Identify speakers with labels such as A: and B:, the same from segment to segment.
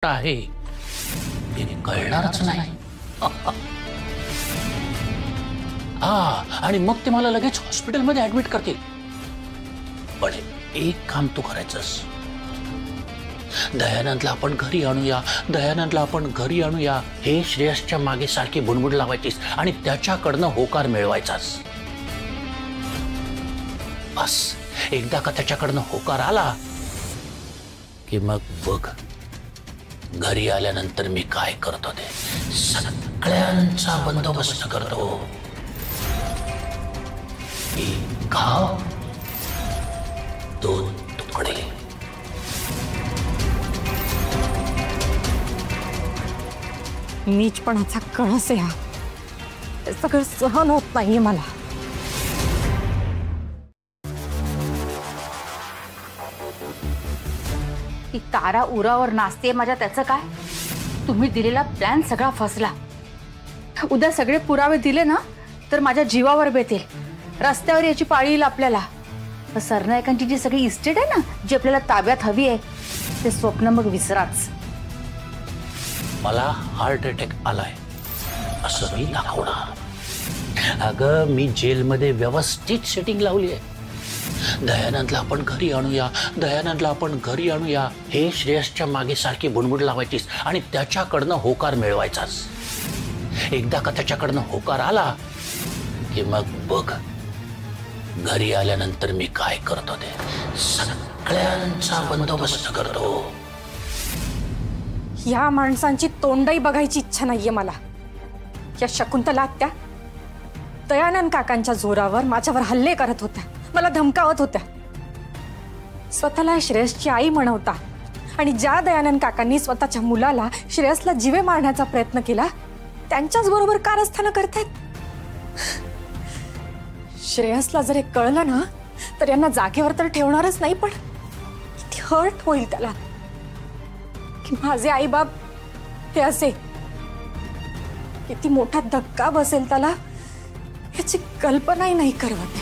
A: आहे हे कळणारच नाही. आणि मग ते मला लगेच हॉस्पिटलमध्ये ऍडमिट करतील. पण एक काम तू करायचंस, दयानंदला आपण घरी आणूया, दयानंदला आपण घरी आणूया हे श्रेयसच्या मागे सारखी बुणबुण लावायचीस आणि त्याच्याकडनं होकार मिळवायचास. बस एकदा का त्याच्याकडनं होकार आला की मग बघ घरी आल्यानंतर मी काय करतो ते सगळ्यांचा बंदोबस्त करतो. गाव 2 तुकडे.
B: नीचपणाचा कळस आहे हा. हे सगळं सहन होत नाहीये मला.
C: ती तारा उरावर नाचते माझ्या, त्याचं काय? तुम्ही दिलेला प्लॅन सगळा फसला. उद्या सगळे पुरावे दिले ना तर माझ्या जीवावर बेतेल. रस्त्यावर याची पाळी येईल आपल्याला. सरनायकांची जी सगळी इस्टेट आहे ना, जी आपल्याला ताब्यात हवी आहे, ते स्वप्न मग विसराच.
A: मला हार्ट अटॅक आलाय असं मी दाखवणार. अगं मी जेलमध्ये व्यवस्थित सेटिंग लावली आहे. दयानंदला आपण घरी आणूया, दयानंदला आपण घरी आणूया हे श्रेयसच्या मागे सारखी बुणबुण लावायचीस आणि त्याच्याकडनं होकार मिळवायचास. एकदा का त्याच्याकडनं होकार आला की मग बघ घरी आल्यानंतर मी काय करतो ते सगळ्यांचा बंदोबस्त करतो.
B: या माणसांची तोंडही बघायची इच्छा नाहीये मला. या शकुंतला त्या दयानंद काकांच्या जोरावर माझ्यावर हल्ले करत होत्या, मला धमकावत होत्या. स्वतःला श्रेयसची आई म्हणवता आणि ज्या दयानंद काकांनी स्वतःच्या मुलाला श्रेयसला जीवे मारण्याचा प्रयत्न केला त्यांच्याच बरोबर कारस्थानं करतायत. श्रेयसला जर हे कळलं ना तर यांना जागेवर तर ठेवणारच नाही, पण किती हर्ट होईल त्याला की माझे आई बाप हे असे. किती मोठा धक्का बसेल त्याला याची कल्पनाही नाही करवत.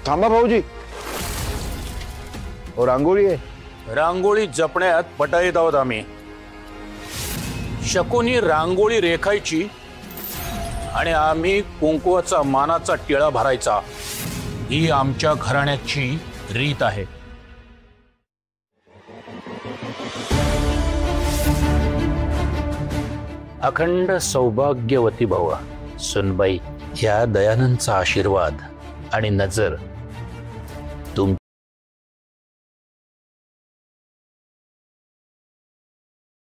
D: थांबा भाऊजी, और रांगोळी आहे.
E: रांगोळी जपण्यात पटाईत आहोत आम्ही. शकुनी रांगोळी रेखायची आणि आम्ही कुंकवाचा मानाचा टिळा भरायचा, ही आमच्या घराण्याची रीत आहे.
A: अखंड सौभाग्यवती भव. सुनबाई, ह्या दयानंदचा आशीर्वाद आणि नजर